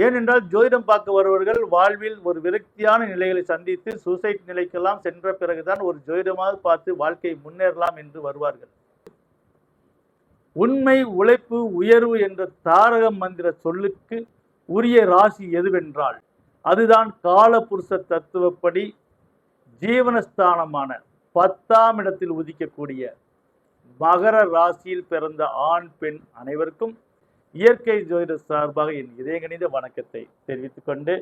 ஏனென்றால் ஜோதிடம் பார்க்க வருபவர்கள் வாழ்வில் ஒரு விரக்தியான நிலைகளை சந்தித்து சூசைட் நிலைக்கெல்லாம் சென்ற பிறகுதான் ஒரு ஜோதிடமாக பார்த்து வாழ்க்கை முன்னேறலாம் என்று வருவார்கள். உண்மை, உழைப்பு, உயர்வு என்ற தாரக மந்திர சொல்லுக்கு உரிய ராசி எதுவென்றால் அதுதான் காலபுருஷ தத்துவப்படி ஜீவனஸ்தானமான 10ஆம் இடத்தில் உதிக்கக்கூடிய மகர ராசியில் பிறந்த ஆண் பெண் அனைவருக்கும் இயற்கை ஜோதிட சார்பாக என் இதயகணித வணக்கத்தை தெரிவித்துக் கொண்டு,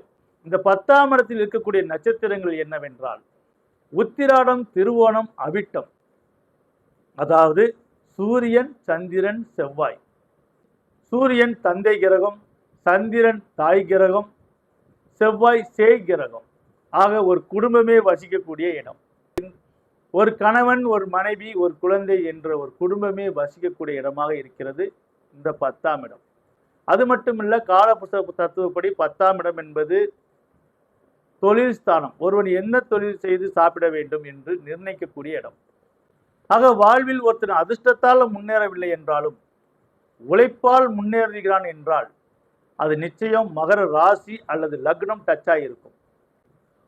இந்த 10ஆம் இடத்தில் இருக்கக்கூடிய நட்சத்திரங்கள் என்னவென்றால் உத்திராடம், திருவோணம், அவிட்டம். அதாவது சூரியன், சந்திரன், செவ்வாய். சூரியன் தந்தை கிரகம், சந்திரன் தாய் கிரகம், செவ்வாய் சேய் கிரகம். ஆக ஒரு குடும்பமே வசிக்கக்கூடிய இடம். ஒரு கணவன், ஒரு மனைவி, ஒரு குழந்தை என்ற ஒரு குடும்பமே வசிக்கக்கூடிய இடமாக இருக்கிறது இந்த 10ஆம் இடம். அது மட்டுமல்ல, காலபுருஷ தத்துவப்படி 10ஆம் இடம் என்பது தொழில் ஸ்தானம். ஒருவன் என்ன தொழில் செய்து சாப்பிட வேண்டும் என்று நிர்ணயிக்கக்கூடிய இடம். ஆக வாழ்வில் ஒருத்தன் அதிர்ஷ்டத்தால் முன்னேறவில்லை என்றாலும் உழைப்பால் முன்னேறுகிறான் என்றால் அது நிச்சயம் மகர ராசி அல்லது லக்னம் டச்சாக இருக்கும்.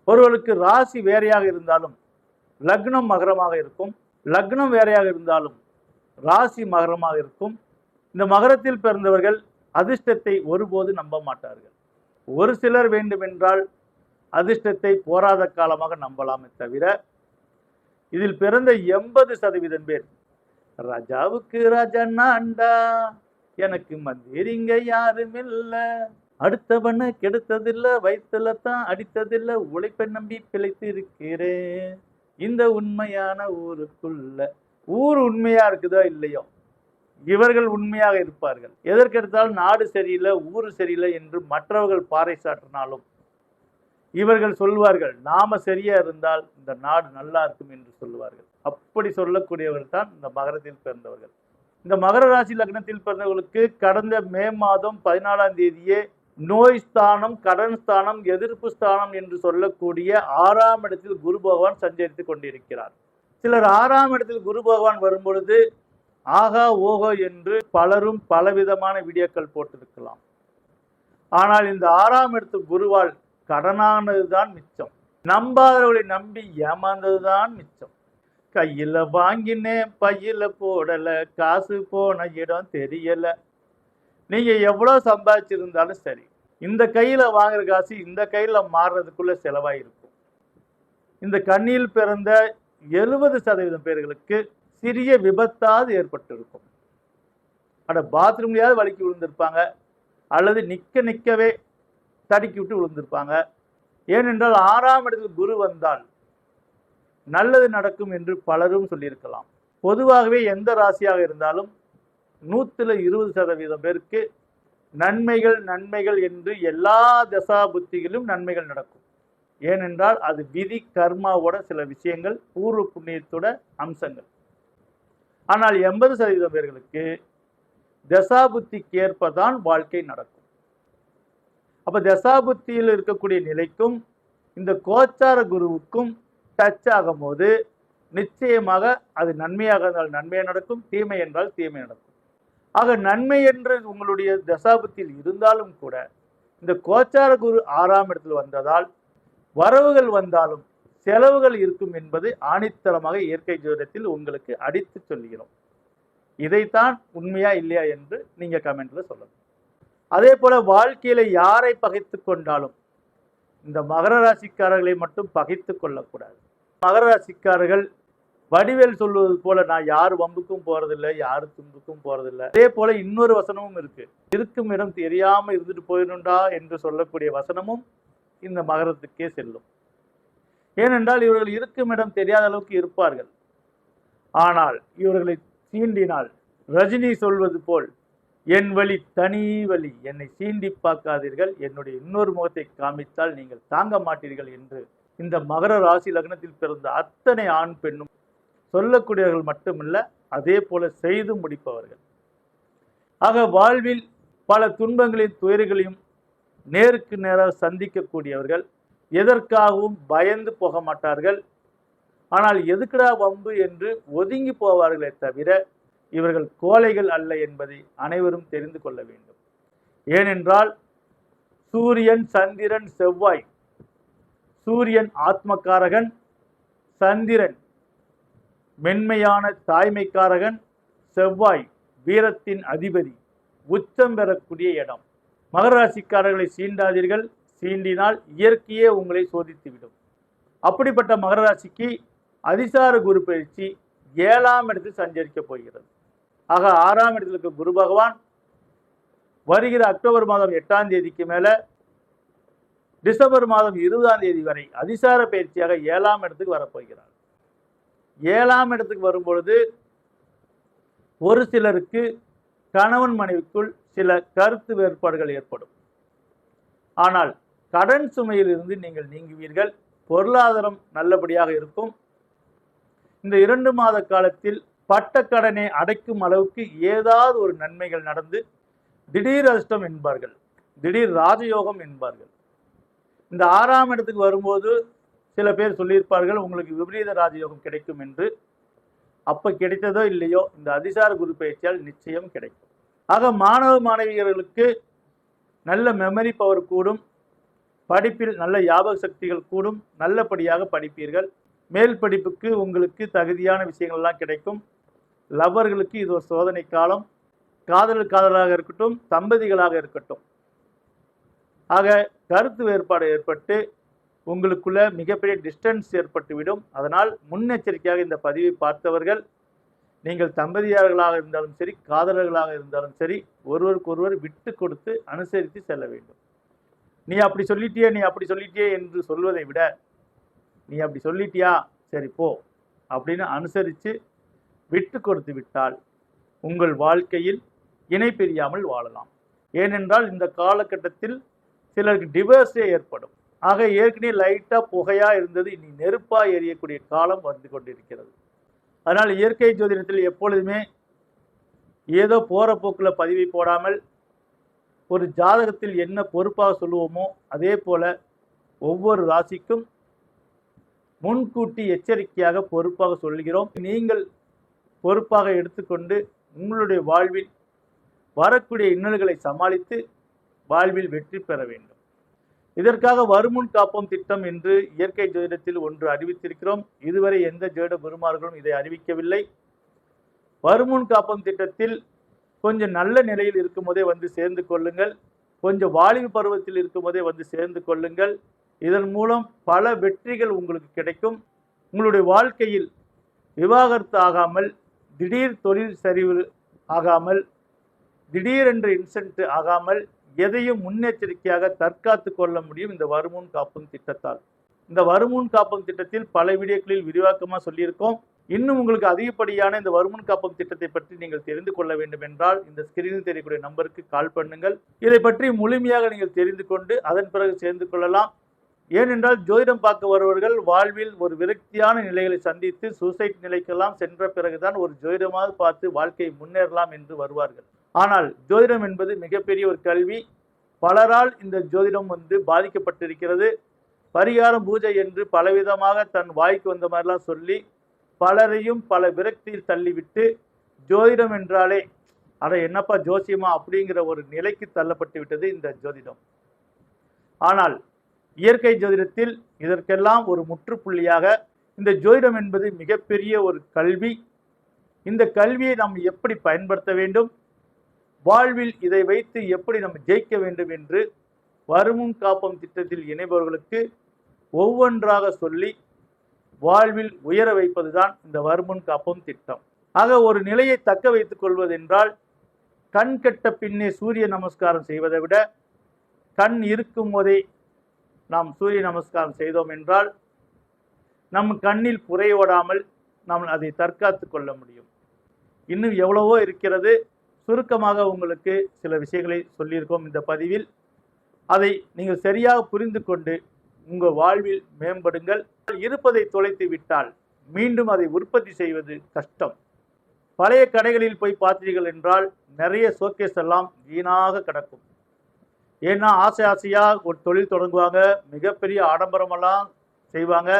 ஒருவருக்கு ராசி வேறையாக இருந்தாலும் லக்னம் மகரமாக இருக்கும், லக்னம் வேறையாக இருந்தாலும் ராசி மகரமாக இருக்கும். இந்த மகரத்தில் பிறந்தவர்கள் அதிர்ஷ்டத்தை ஒருபோது நம்ப மாட்டார்கள். ஒரு சிலர் வேண்டுமென்றால் அதிர்ஷ்டத்தை போராத காலமாக நம்பலாமே தவிர, இதில் பிறந்த 80% பேர் ராஜாவுக்கு ராஜா நான்டா, எனக்கு மந்திரிங்க யாரும் இல்ல, அடுத்தவன கெடுத்ததில்லை, வயிற்றுல தான் அடித்ததில்லை, உழைப்பை நம்பி பிழைத்து இருக்கிறேன் இந்த உண்மையான ஊருக்குள்ள. ஊர் உண்மையா இருக்குதோ இல்லையோ, இவர்கள் உண்மையாக இருப்பார்கள். எதற்கெடுத்தாலும் நாடு சரியில்லை, ஊர் சரியில்லை என்று மற்றவர்கள் பாறை சாற்றினாலும் இவர்கள் சொல்வார்கள் நாம சரியா இருந்தால் இந்த நாடு நல்லா இருக்கும் என்று சொல்லுவார்கள். அப்படி சொல்லக்கூடியவர்கள் தான் இந்த மகரத்தில் பிறந்தவர்கள். இந்த மகர ராசி லக்னத்தில் பிறந்தவர்களுக்கு கடந்த மே மாதம் 14ஆம் தேதியே நோய் ஸ்தானம், கடன் ஸ்தானம், எதிர்ப்பு ஸ்தானம் என்று சொல்லக்கூடிய 6ஆம் இடத்தில் குரு பகவான் சஞ்சரித்து கொண்டிருக்கிறார். சிலர் 6ஆம் இடத்தில் குரு பகவான் வரும்பொழுது ஆகா ஓகோ என்று பலரும் பலவிதமான வீடியோக்கள் போட்டிருக்கலாம். ஆனால் இந்த 6ஆம் இடத்தில் குருவால் கடனானதுதான் மிச்சம், நம்பாதவர்களை நம்பி ஏமாந்ததுதான் மிச்சம். கையில வாங்கினேன் பையில போடல, காசு போன இடம் தெரியல. நீங்க எவ்வளவு சம்பாதிச்சிருந்தாலும் சரி, இந்த கையில வாங்குற காசு இந்த கையில மாறுறதுக்குள்ள செலவாயிருக்கும். இந்த கண்ணியில் பிறந்த 70% பேர்களுக்கு சிறிய விபத்தாவது ஏற்பட்டிருக்கும். பாத்ரூம்லயாவது வலிக்கு விழுந்திருப்பாங்க, அல்லது நிக்கவே தடுக்கி விட்டு விழுந்திருப்பாங்க. ஏனென்றால் 6ஆம் இடத்தில் குரு வந்தால் நல்லது நடக்கும் என்று பலரும் சொல்லியிருக்கலாம். பொதுவாகவே எந்த ராசியாக இருந்தாலும் 120% பேருக்கு நன்மைகள் என்று எல்லா தசா புத்திகளிலும் நன்மைகள் நடக்கும். ஏனென்றால் அது விதி கர்மாவோட சில விஷயங்கள், பூர்வ புண்ணியத்தோட அம்சங்கள். ஆனால் 80% பேர்களுக்கு தசாபுத்திக்கு ஏற்பதான் வாழ்க்கை நடக்கும். அப்ப தசாபுத்தியில் இருக்கக்கூடிய நிலைக்கும் இந்த கோச்சார குருவுக்கும் டச் ஆகும் போது நிச்சயமாக அது நன்மையாக இருந்தால் நன்மை நடக்கும், தீமை என்றால் தீமை நடக்கும். ஆக நன்மை என்று உங்களுடைய தசாபுத்தியில் இருந்தாலும் கூட இந்த கோச்சார குரு 6ஆம் இடத்தில் வந்ததால் வரவுகள் வந்தாலும் செலவுகள் இருக்கும் என்பது ஆணித்தரமாக இயற்கை ஜோதிடத்தில் உங்களுக்கு அடித்து சொல்கிறோம். இதைத்தான் உண்மையா இல்லையா என்று நீங்க கமெண்ட்ல சொல்லணும். அதே போல வாழ்க்கையில யாரை பகைத்து கொண்டாலும் இந்த மகர ராசிக்காரர்களை மட்டும் பகைத்து கொள்ளக்கூடாது. மகர ராசிக்காரர்கள் வடிவேல் சொல்வது போல நான் யார் வம்புக்கும் போறதில்லை, யாரு துன்புக்கும் போறதில்லை. அதே போல இன்னொரு வசனமும் இருக்கு, இருக்கும் இடம் தெரியாம இருந்துட்டு போயிடும்டா என்று சொல்லக்கூடிய வசனமும் இந்த மகரத்துக்கே செல்லும். ஏனென்றால் இவர்கள் இருக்கும் இடம் தெரியாத அளவுக்கு இருப்பார்கள். ஆனால் இவர்களை சீண்டினால் ரஜினி சொல்வது போல் என் வழி தனி வழி, என்னை சீண்டி பார்க்காதீர்கள், என்னுடைய இன்னொரு முகத்தை காமித்தால் நீங்கள் தாங்க மாட்டீர்கள் என்று இந்த மகர ராசி லக்னத்தில் பிறந்த அத்தனை ஆண் பெண்ணும் சொல்லக்கூடியவர்கள் மட்டுமல்ல, அதே போல செய்து முடிப்பவர்கள். ஆக வாழ்வில் பல துன்பங்களையும் துயர்களையும் நேருக்கு நேராக சந்திக்கக்கூடியவர்கள். எதற்காகவும் பயந்து போக மாட்டார்கள். ஆனால் எதுக்குடா வம்பு என்று ஒதுங்கி போவார்களே தவிர இவர்கள் கோழைகள் அல்ல என்பதை அனைவரும் தெரிந்து கொள்ள வேண்டும். ஏனென்றால் சூரியன், சந்திரன், செவ்வாய். சூரியன் ஆத்மகாரகன், சந்திரன் மென்மையான தாய்மைக்காரகன், செவ்வாய் வீரத்தின் அதிபதி, உச்சம் பெறக்கூடிய இடம். மகர ராசிக்காரர்களை சீண்டாதீர்கள், சீண்டினால் இயற்கையே உங்களை சோதித்துவிடும். அப்படிப்பட்ட மகர ராசிக்கு அதிசார குரு பயிற்சி 7ஆம் இடத்தில் சஞ்சரிக்க போகிறது. ஆக 6ஆம் இடத்தில் இருக்க குரு பகவான் வருகிற அக்டோபர் மாதம் 8ஆம் தேதிக்கு மேல டிசம்பர் மாதம் 20ஆம் தேதி வரை அதிசார பயிற்சியாக 7ஆம் இடத்துக்கு வரப்போகிறார். 7ஆம் இடத்துக்கு வரும்பொழுது ஒரு சிலருக்கு கணவன் மனைவிக்குள் சில கருத்து வேறுபாடுகள் ஏற்படும். ஆனால் கடன் சுமையில் இருந்து நீங்கள் நீங்குவீர்கள். பொருளாதாரம் நல்லபடியாக இருக்கும். இந்த 2 மாத காலத்தில் பட்ட கடனை அடைக்கும் அளவுக்கு ஏதாவது ஒரு நன்மைகள் நடந்து திடீர் அதிர்ஷ்டம் என்பார்கள், திடீர் ராஜயோகம் என்பார்கள். இந்த 6ஆம் இடத்துக்கு வரும்போது சில பேர் சொல்லியிருப்பார்கள் உங்களுக்கு விபரீத ராஜயோகம் கிடைக்கும் என்று. அப்ப கிடைத்ததோ இல்லையோ இந்த அதிசார குரு பயிற்சியால் நிச்சயம் கிடைக்கும். ஆக மாணவ மாணவியர்களுக்கு நல்ல மெமரி பவர் கூடும், படிப்பில் நல்ல ஞாபக சக்திகள் கூடும், நல்லபடியாக படிப்பீர்கள். மேல் படிப்புக்கு உங்களுக்கு தகுதியான விஷயங்கள்லாம் கிடைக்கும். லவ்வர்களுக்கு இது ஒரு சோதனை காலம். காதலாக இருக்கட்டும், தம்பதிகளாக இருக்கட்டும். ஆக கருத்து வேறுபாடு ஏற்பட்டு உங்களுக்குள்ள மிகப்பெரிய டிஸ்டன்ஸ் ஏற்பட்டுவிடும். அதனால் முன்னெச்சரிக்கையாக இந்த பதிவை பார்த்தவர்கள், நீங்கள் தம்பதியார்களாக இருந்தாலும் சரி, காதலர்களாக இருந்தாலும் சரி, ஒருவருக்கொருவர் விட்டு கொடுத்து அனுசரித்து செல்ல வேண்டும். நீ அப்படி சொல்லிட்டியே என்று சொல்வதை விட, நீ அப்படி சொல்லிட்டியா, சரி போ அப்படின்னு அனுசரித்து விட்டு கொடுத்து விட்டால் உங்கள் வாழ்க்கையில் இணை பிரியாமல் வாழலாம். ஏனென்றால் இந்த காலகட்டத்தில் சிலருக்கு டிவோர்ஸே ஏற்படும். ஆக ஏற்கனவே லைட்டாக புகையா இருந்தது, இனி நெருப்பா எரியக்கூடிய காலம் வந்து கொண்டிருக்கிறது. அதனால் இயற்கை ஜோதிடத்தில் எப்பொழுதுமே ஏதோ போற போக்கில் பதிவை போடாமல் ஒரு ஜாதகத்தில் என்ன பொறுப்பாக சொல்லுவோமோ அதே போல ஒவ்வொரு ராசிக்கும் முன்கூட்டி எச்சரிக்கையாக பொறுப்பாக சொல்கிறோம். நீங்கள் பொறுப்பாக எடுத்துக்கொண்டு உங்களுடைய வாழ்வில் வரக்கூடிய இன்னல்களை சமாளித்து வாழ்வில் வெற்றி பெற வேண்டும். இதற்காக வருமுன் காப்போம் திட்டம் என்று இயற்கை ஜோதிடத்தில் ஒன்று அறிவித்திருக்கிறோம். இதுவரை எந்த ஜோதிட குருமார்களும் இதை அறிவிக்கவில்லை. வருமுன் காப்போம் திட்டத்தில் கொஞ்சம் நல்ல நிலையில் இருக்கும் போதே வந்து சேர்ந்து கொள்ளுங்கள். கொஞ்சம் வாலிப பருவத்தில் இருக்கும் போதே வந்து சேர்ந்து கொள்ளுங்கள். இதன் மூலம் பல வெற்றிகள் உங்களுக்கு கிடைக்கும். உங்களுடைய வாழ்க்கையில் விவாகரத்து ஆகாமல், திடீர் தொழில் சரிவு ஆகாமல், திடீரென்று இன்சென்ட் ஆகாமல் எதையும் முன்னெச்சரிக்கையாக தற்காத்து கொள்ள முடியும் இந்த வருமுன் காப்பும் திட்டத்தால். இந்த வருமுன் காப்பும் திட்டத்தில் பல வீடியோக்களில் விரிவாக்கமாக சொல்லியிருக்கோம். இன்னும் உங்களுக்கு அதிகப்படியான இந்த வருமுன் காப்பும் திட்டத்தை பற்றி நீங்கள் தெரிந்து கொள்ள வேண்டும் என்றால் இந்த ஸ்கிரீனில் தெரியக்கூடிய நம்பருக்கு கால் பண்ணுங்கள். இதை பற்றி முழுமையாக நீங்கள் தெரிந்து கொண்டு அதன் பிறகு சேர்ந்து கொள்ளலாம். ஏனென்றால் ஜோதிடம் பார்க்க வருவர்கள் வாழ்வில் ஒரு விரக்தியான நிலைகளை சந்தித்து சூசைட் நிலைக்கெல்லாம் சென்ற பிறகுதான் ஒரு ஜோதிடமாக பார்த்து வாழ்க்கையை முன்னேறலாம் என்று வருவார்கள். ஆனால் ஜோதிடம் என்பது மிகப்பெரிய ஒரு கல்வி. பலரால் இந்த ஜோதிடம் பாதிக்கப்பட்டிருக்கிறது. பரிகாரம் பூஜை என்று பலவிதமாக தன் வாய்க்கு வந்த மாதிரிலாம் சொல்லி பலரையும் பல விரக்தியில் தள்ளிவிட்டு ஜோதிடம் என்றாலே அட என்னப்பா ஜோசியமா அப்படிங்கிற ஒரு நிலைக்கு தள்ளப்பட்டு விட்டது இந்த ஜோதிடம். ஆனால் இயற்கை ஜோதிடத்தில் இதற்கெல்லாம் ஒரு முற்றுப்புள்ளியாக இந்த ஜோதிடம் என்பது மிகப்பெரிய ஒரு கல்வி. இந்த கல்வியை நாம் எப்படி பயன்படுத்த வேண்டும், வாழ்வில் இதை வைத்து எப்படி நம்ம ஜெயிக்க வேண்டும் என்று வருமுன் காப்போம் திட்டத்தில் இணைபவர்களுக்கு ஒவ்வொன்றாக சொல்லி வாழ்வில் உயர வைப்பதுதான் இந்த வருமுன் காப்போம் திட்டம். ஆக ஒரு நிலையை தக்க வைத்துக் கொள்வதென்றால் கண் கெட்ட பின்னே சூரிய நமஸ்காரம் செய்வதை விட கண் இருக்கும் போதே நாம் சூரிய நமஸ்காரம் செய்தோம் என்றால் நம் கண்ணில் புரையோடாமல் நாம் அதை தற்காத்து கொள்ள முடியும். இன்னும் எவ்வளவோ இருக்கிறது. சுருக்கமாக உங்களுக்கு சில விஷயங்களை சொல்லியிருக்கோம் இந்த பதிவில். அதை நீங்கள் சரியாக புரிந்து கொண்டு உங்கள் வாழ்வில் மேம்படுங்கள். இருப்பதை தொலைத்து விட்டால் மீண்டும் அதை உற்பத்தி செய்வது கஷ்டம். பழைய கடைகளில் போய் பார்த்தீர்கள் என்றால் நிறைய ஷோகேஸ் எல்லாம் வீணாக கிடக்கும். ஏன்னா ஆசையாக ஒரு தொழில் தொடங்குவாங்க, மிகப்பெரிய ஆடம்பரமெல்லாம் செய்வாங்க.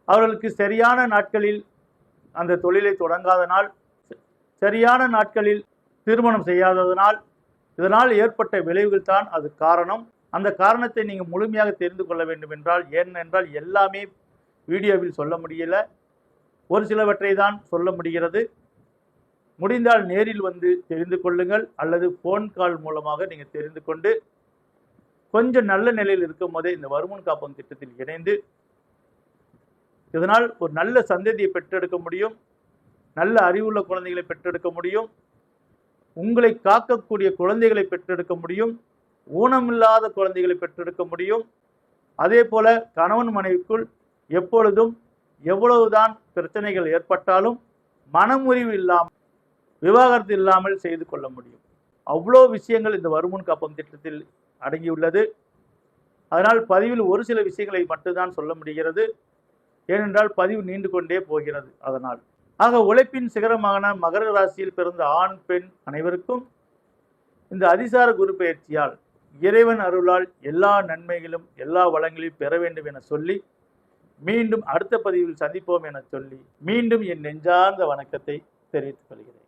அவர்களுக்கு சரியான நாட்களில் அந்த தொழிலை தொடங்காதனால், சரியான நாட்களில் திருமணம் செய்யாததனால் இதனால் ஏற்பட்ட விளைவுகள் தான் அது காரணம். அந்த காரணத்தை நீங்கள் முழுமையாக தெரிந்து கொள்ள வேண்டும் என்றால், ஏனென்றால் எல்லாமே வீடியோவில் சொல்ல முடியல, ஒரு சிலவற்றை தான் சொல்ல முடிகிறது. முடிந்தால் நேரில் வந்து தெரிந்து கொள்ளுங்கள், அல்லது ஃபோன் கால் மூலமாக நீங்கள் தெரிந்து கொண்டு கொஞ்சம் நல்ல நிலையில் இருக்கும் போதே இந்த வருமுன் காப்பகம் திட்டத்தில் இணைந்து இதனால் ஒரு நல்ல சந்ததியை பெற்றெடுக்க முடியும், நல்ல அறிவுள்ள குழந்தைகளை பெற்றெடுக்க முடியும், உங்களை காக்கக்கூடிய குழந்தைகளை பெற்றெடுக்க முடியும், ஊனமில்லாத குழந்தைகளை பெற்றெடுக்க முடியும். அதே போல கணவன் மனைவிக்குள் எப்பொழுதும் எவ்வளவுதான் பிரச்சனைகள் ஏற்பட்டாலும் மனமுறிவு இல்லாமல், விவாகரத்து இல்லாமல் செய்து கொள்ள முடியும். அவ்வளோ விஷயங்கள் இந்த வருமுன் காப்பகம் திட்டத்தில் அடங்கியுள்ளது. அதனால் பதிவில் ஒரு சில விஷயங்களை மட்டும்தான் சொல்ல முடிகிறது, ஏனென்றால் பதிவு நீண்டு கொண்டே போகிறது. அதனால் உழைப்பின் சிகரமான மகர ராசியில் பிறந்த ஆண் பெண் அனைவருக்கும் இந்த அதிசார குரு பயிற்சியால் இறைவன் அருளால் எல்லா நன்மைகளும் எல்லா வளங்களையும் பெற வேண்டும் என சொல்லி, மீண்டும் அடுத்த பதிவில் சந்திப்போம் என சொல்லி, மீண்டும் என் நெஞ்சார்ந்த வணக்கத்தை தெரிவித்துக் கொள்கிறேன்.